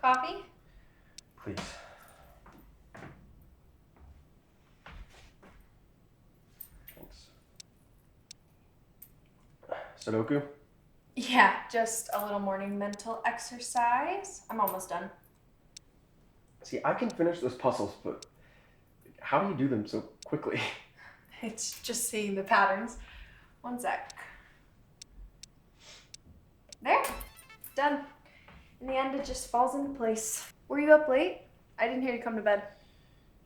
Coffee? Please. Thanks. Sudoku? Yeah, just a little morning mental exercise. I'm almost done. See, I can finish those puzzles, but how do you do them so quickly? It's just seeing the patterns. One sec. There. Done. In the end, it just falls into place. Were you up late? I didn't hear you come to bed.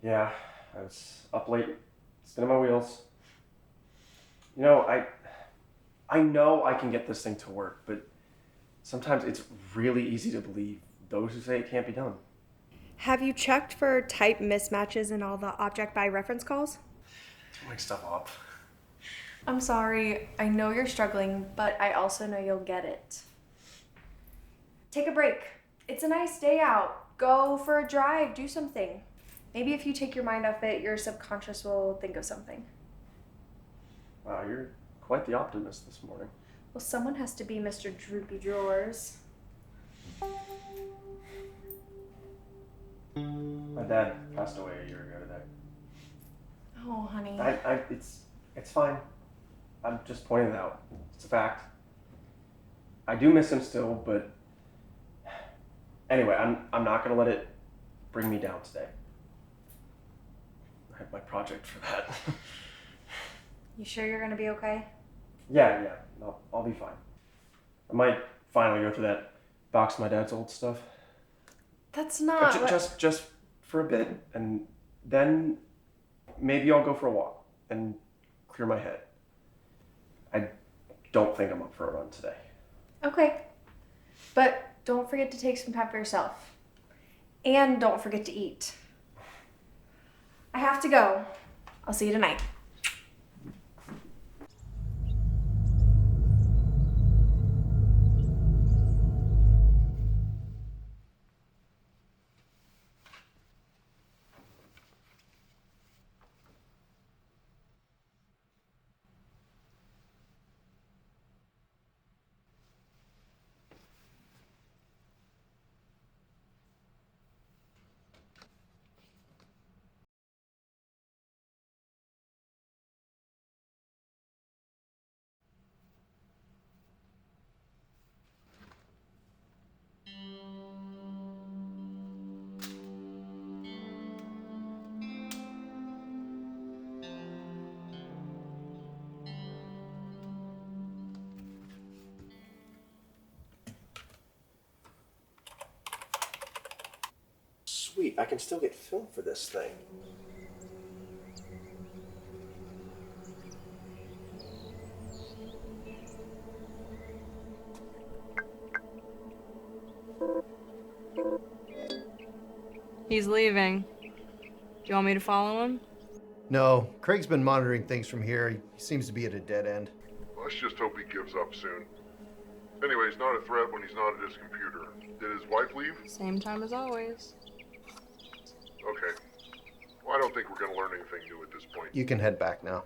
Yeah, I was up late, spinning my wheels. You know, I know I can get this thing to work, but sometimes it's really easy to believe those who say it can't be done. Have you checked for type mismatches in all the object by reference calls? Don't make stuff up. I'm sorry. I know you're struggling, but I also know you'll get it. Take a break. It's a nice day out. Go for a drive. Do something. Maybe if you take your mind off it, your subconscious will think of something. Wow, you're quite the optimist this morning. Well, someone has to be Mr. Droopy Drawers. My dad passed away a year ago today. Oh, honey. It's fine. I'm just pointing it out. It's a fact. I do miss him still, but anyway, I'm not gonna let it bring me down today. I have my project for that. You sure you're gonna be okay? Yeah, I'll be fine. I might finally go through that box of my dad's old stuff. That's not Just for a bit, and then maybe I'll go for a walk and clear my head. I don't think I'm up for a run today. Okay. But don't forget to take some time for yourself. And don't forget to eat. I have to go. I'll see you tonight. Sweet, I can still get film for this thing. He's leaving. Do you want me to follow him? No, Craig's been monitoring things from here. He seems to be at a dead end. Let's just hope he gives up soon. Anyway, he's not a threat when he's not at his computer. Did his wife leave? Same time as always. Okay. Well, I don't think we're going to learn anything new at this point. You can head back now.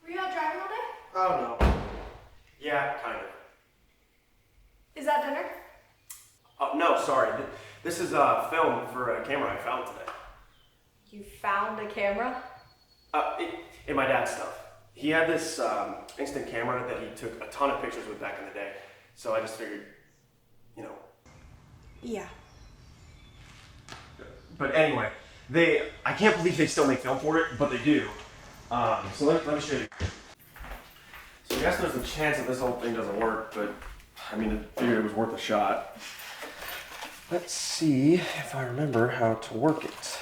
Were you out driving all day? Oh no. Yeah, kind of. Is that dinner? Oh no, sorry. This is film for a camera I found today. You found a camera? In my dad's stuff. He had this instant camera that he took a ton of pictures with back in the day. So I just figured, you know. Yeah. But anyway, I can't believe they still make film for it, but they do. So let me show you. So I guess there's a chance that this whole thing doesn't work, but I mean, I figured it was worth a shot. Let's see if I remember how to work it.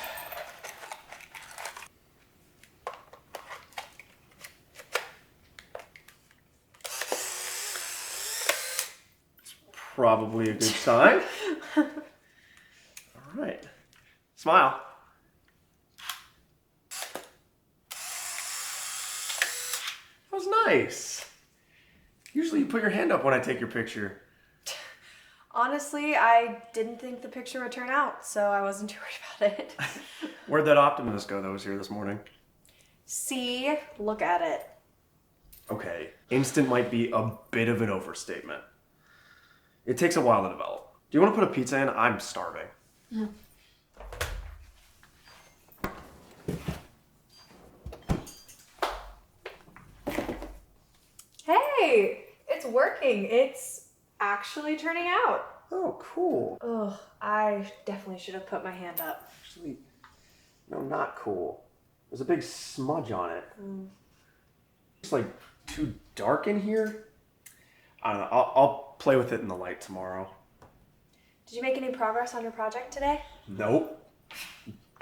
It's probably a good sign. All right. Smile. That was nice. Usually you put your hand up when I take your picture. Honestly, I didn't think the picture would turn out, so I wasn't too worried about it. Where'd that optimist go that was here this morning? See? Look at it. Okay, instant might be a bit of an overstatement. It takes a while to develop. Do you want to put a pizza in? I'm starving. Hey! It's working. It's actually turning out. Oh, cool. Ugh, I definitely should have put my hand up. Actually, no, not cool. There's a big smudge on it. It's like too dark in here. I don't know. I'll play with it in the light tomorrow. Did you make any progress on your project today? Nope.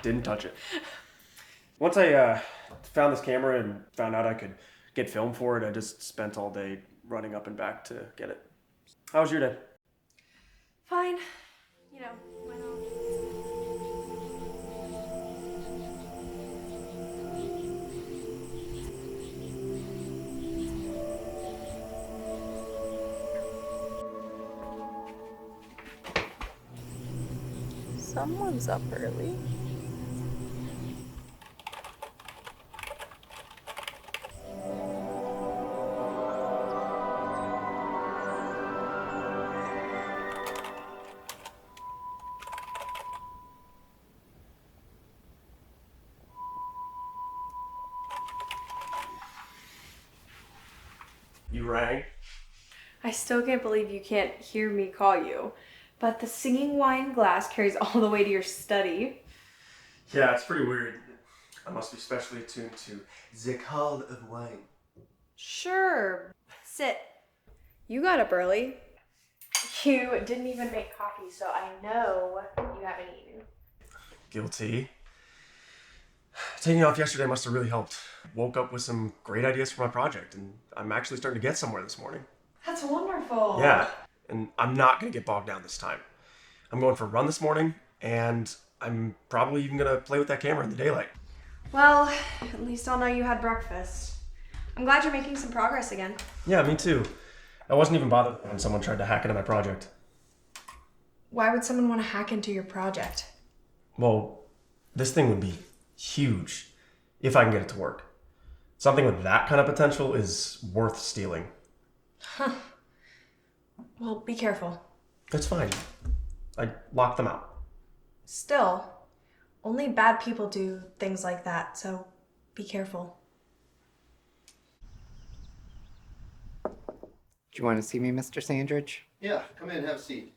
Didn't touch it. Once I found this camera and found out I could get film for it, I just spent all day running up and back to get it. How was your day? Fine. You know, why not? Someone's up early. You rang? I still can't believe you can't hear me call you, but the singing wine glass carries all the way to your study. Yeah, it's pretty weird. I must be specially attuned to the call of wine. Sure. Sit. You got up early. You didn't even make coffee, so I know you haven't eaten. Guilty. Taking off yesterday must have really helped. Woke up with some great ideas for my project, and I'm actually starting to get somewhere this morning. That's wonderful. Yeah, and I'm not going to get bogged down this time. I'm going for a run this morning, and I'm probably even going to play with that camera in the daylight. Well, at least I'll know you had breakfast. I'm glad you're making some progress again. Yeah, me too. I wasn't even bothered when someone tried to hack into my project. Why would someone want to hack into your project? Well, this thing would be huge if I can get it to work. Something with that kind of potential is worth stealing. Huh. Well, be careful. It's fine. I locked them out. Still, only bad people do things like that, so be careful. Do you want to see me, Mr. Sandridge? Yeah, come in, have a seat.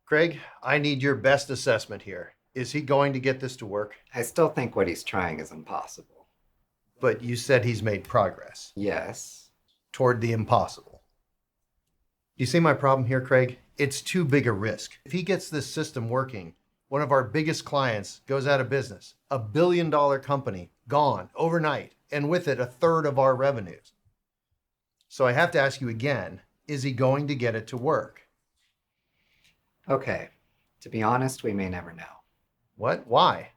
Craig, I need your best assessment here. Is he going to get this to work? I still think what he's trying is impossible. But you said he's made progress Yes. toward the impossible. You see my problem here, Craig? It's too big a risk. If he gets this system working, one of our biggest clients goes out of business. $1 billion company gone overnight, and with it, 1/3 of our revenues. So I have to ask you again, is he going to get it to work? Okay. To be honest, we may never know. What? Why?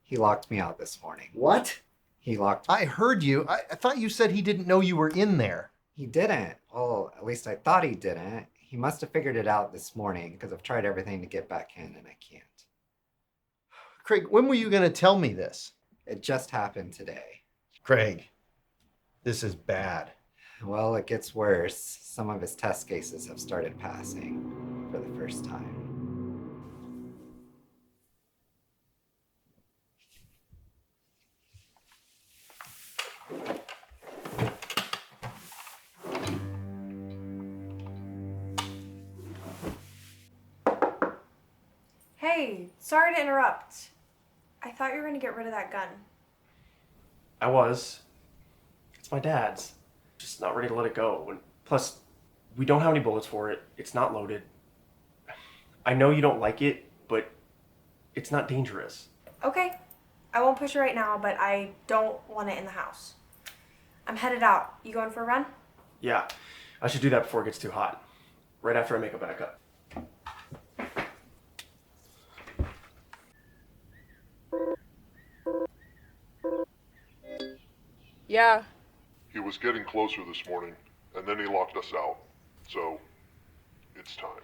He locked me out this morning. What? He locked... I heard you. I thought you said he didn't know you were in there. He didn't. Well, at least I thought he didn't. He must have figured it out this morning because I've tried everything to get back in and I can't. Craig, when were you going to tell me this? It just happened today. Craig, this is bad. Well, it gets worse. Some of his test cases have started passing for the first time. Hey, sorry to interrupt. I thought you were going to get rid of that gun. I was. It's my dad's. Just not ready to let it go. And plus, we don't have any bullets for it. It's not loaded. I know you don't like it, but it's not dangerous. Okay, I won't push it right now, but I don't want it in the house. I'm headed out. You going for a run? Yeah, I should do that before it gets too hot. Right after I make a backup. Yeah. He was getting closer this morning. and then he locked us out. So, it's time.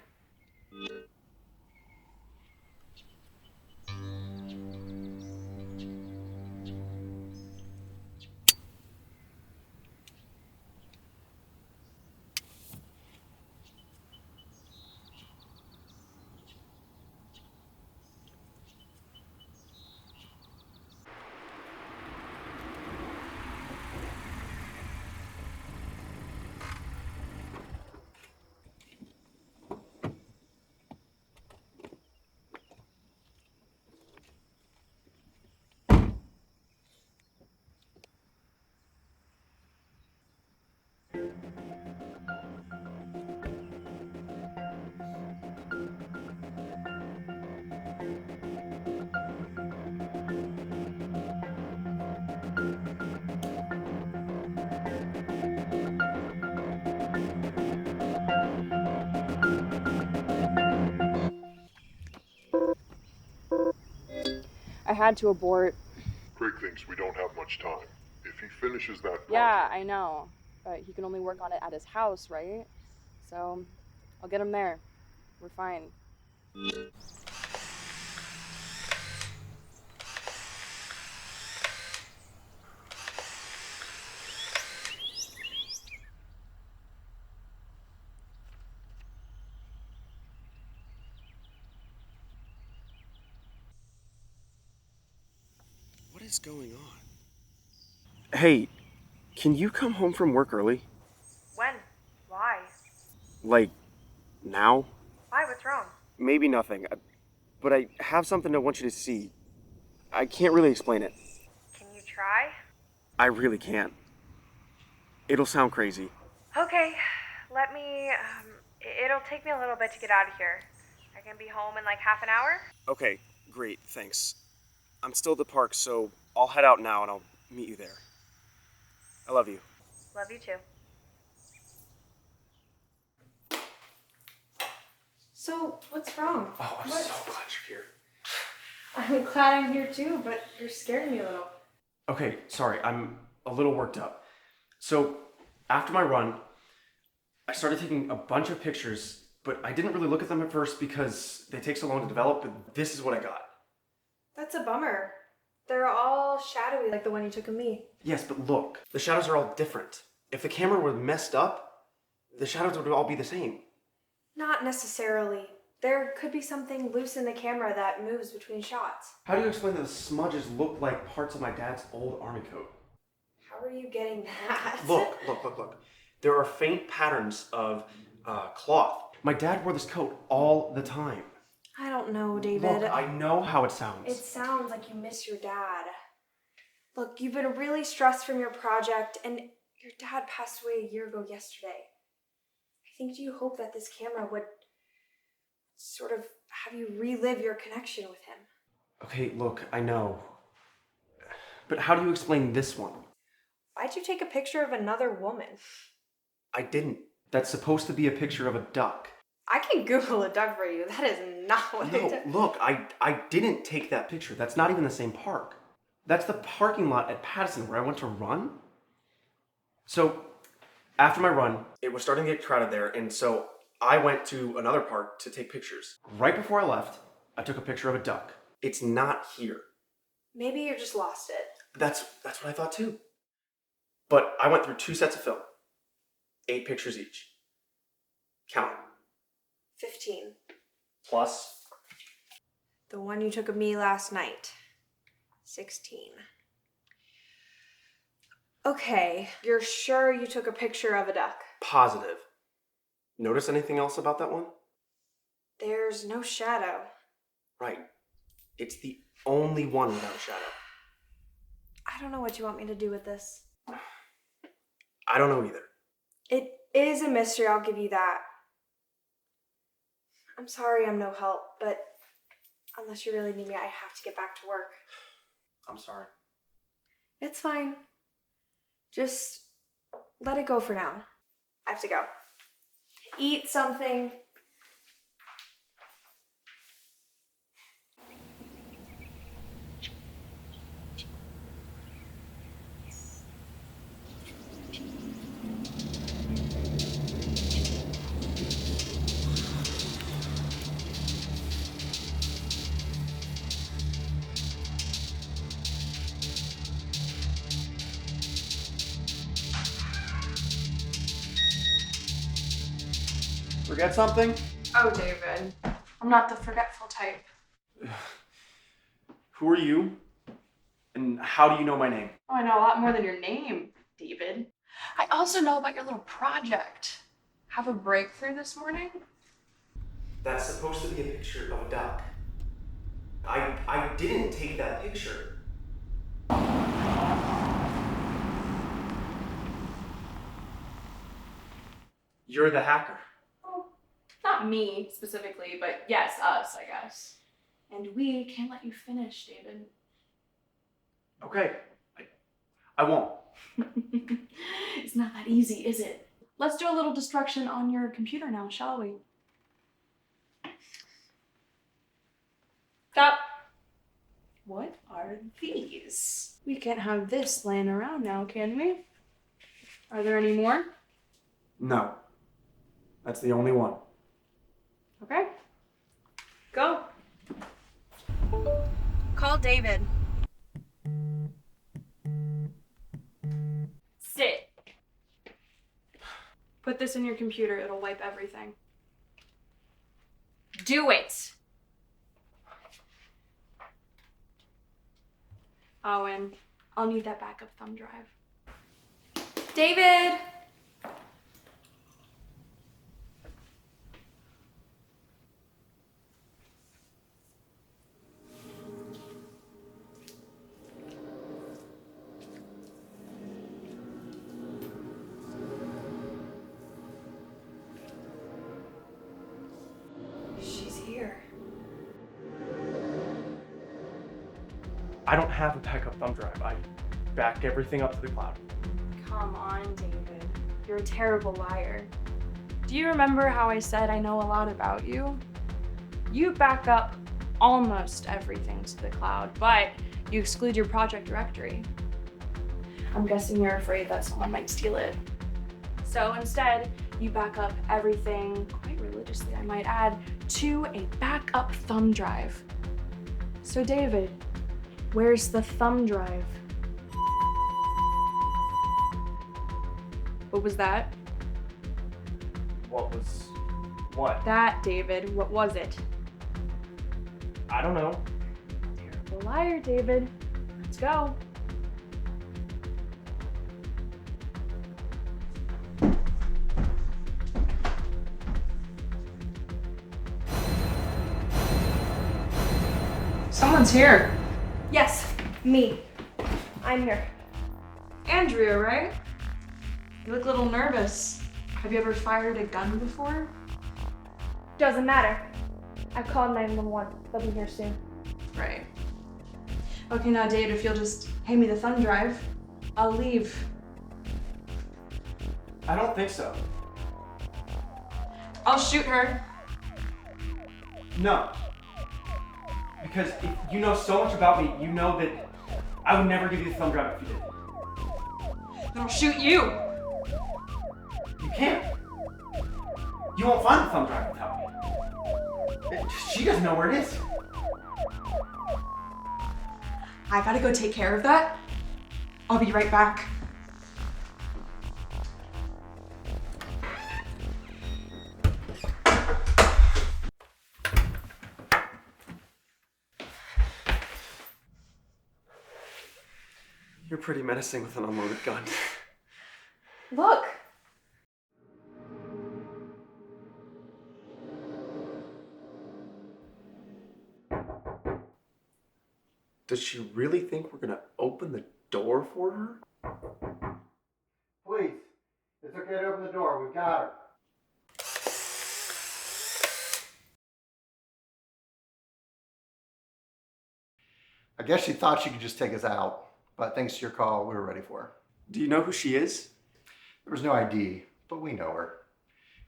I had to abort. Craig thinks we don't have much time. If he finishes that project... Yeah, I know. But he can only work on it at his house, right? So, I'll get him there. We're fine. What is going on? Hey, can you come home from work early? When? Why? Like, now? Why? What's wrong? Maybe nothing, but I have something I want you to see. I can't really explain it. Can you try? I really can't. It'll sound crazy. Okay, let me, it'll take me a little bit to get out of here. I can be home in like half an hour? Okay, great, thanks. I'm still at the park, so I'll head out now and I'll meet you there. I love you. Love you too. So, what's wrong? Oh, I'm so glad you're here. I'm glad I'm here too, but you're scaring me a little. Okay, sorry, I'm a little worked up. So, after my run, I started taking a bunch of pictures, but I didn't really look at them at first because they take so long to develop, but this is what I got. That's a bummer. They're all shadowy like the one you took of me. Yes, but look, the shadows are all different. If the camera were messed up, the shadows would all be the same. Not necessarily. There could be something loose in the camera that moves between shots. How do you explain that the smudges look like parts of my dad's old army coat? How are you getting that? Look. There are faint patterns of cloth. My dad wore this coat all the time. I don't know, David. Look, I know how it sounds. It sounds like you miss your dad. Look, you've been really stressed from your project, and your dad passed away a year ago yesterday. I think you hope that this camera would sort of have you relive your connection with him. Okay, look, I know. But how do you explain this one? Why'd you take a picture of another woman? I didn't. That's supposed to be a picture of a duck. I can Google a duck for you. That is not what I No, did. look, I didn't take that picture. That's not even the same park. That's the parking lot at Pattison where I went to run. So, after my run, it was starting to get crowded there, and so I went to another park to take pictures. Right before I left, I took a picture of a duck. It's not here. Maybe you just lost it. That's what I thought too. But I went through 2 sets of film. 8 pictures each. Count 'em. 15. Plus, The one you took of me last night. 16. Okay, you're sure you took a picture of a duck? positive. Notice anything else about that one? There's no shadow. Right. It's the only one without a shadow. I don't know what you want me to do with this. I don't know either. It is a mystery, I'll give you that. I'm sorry I'm no help, but unless you really need me, I have to get back to work. I'm sorry. It's fine. Just let it go for now. I have to go. Eat something. Forget something? Oh, David. I'm not the forgetful type. Who are you? And how do you know my name? Oh, I know a lot more than your name, David. I also know about your little project. Have a breakthrough this morning? That's supposed to be a picture of a duck. I didn't take that picture. You're the hacker. Oh, not me specifically, but yes, us, I guess. And we can't let you finish, David. Okay, I won't. It's not that easy, is it? Let's do a little destruction on your computer now, shall we? Stop. What are these? We can't have this laying around now, can we? Are there any more? No. That's the only one. Okay. Go. Call David. Sit. Put this in your computer, it'll wipe everything. Do it! Oh, and I'll need that backup thumb drive. David! She's here. I don't have a backup thumb drive. I backed everything up to the cloud. Come on, David. You're a terrible liar. Do you remember how I said I know a lot about you? You back up almost everything to the cloud, but you exclude your project directory. I'm guessing you're afraid that someone might steal it. So instead, you back up everything, quite religiously I might add, to a backup thumb drive. So David, where's the thumb drive? What was that? What was what? That, David, what was it? I don't know. Terrible liar, David. Let's go. Someone's here. Yes, me. I'm here. Andrea, right? You look a little nervous. Have you ever fired a gun before? Doesn't matter. I called 911. They'll be here soon. Right. Okay, now Dave, if you'll just hand me the thumb drive, I'll leave. I don't think so. I'll shoot her. No. Because if you know so much about me, you know that I would never give you the thumb drive if you did. Then I'll shoot you. You can't. You won't find the thumb drive without me. She doesn't know where it is. I gotta go take care of that. I'll be right back. You're pretty menacing with an unloaded gun. Look! Does she really think we're gonna open the door for her? Please, it's okay to open the door. We've got her. I guess she thought she could just take us out, but thanks to your call, we were ready for her. Do you know who she is? There was no ID, but we know her.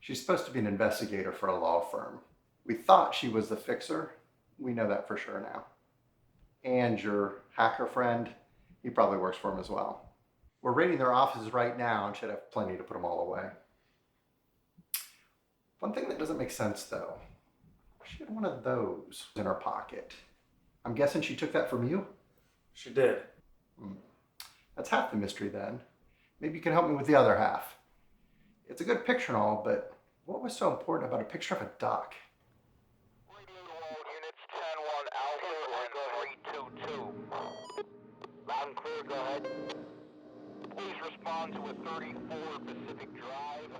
She's supposed to be an investigator for a law firm. We thought she was the fixer. We know that for sure now. And your hacker friend, he probably works for him as well. We're raiding their offices right now and should have plenty to put them all away. One thing that doesn't make sense though, she had one of those in her pocket. I'm guessing she took that from you? She did. That's half the mystery then. Maybe you can help me with the other half. It's a good picture and all, but What was so important about a picture of a duck? Radio to all units, 10-1 Alpha and 322. Loud and clear, go ahead. Please respond to a 34 Pacific Drive.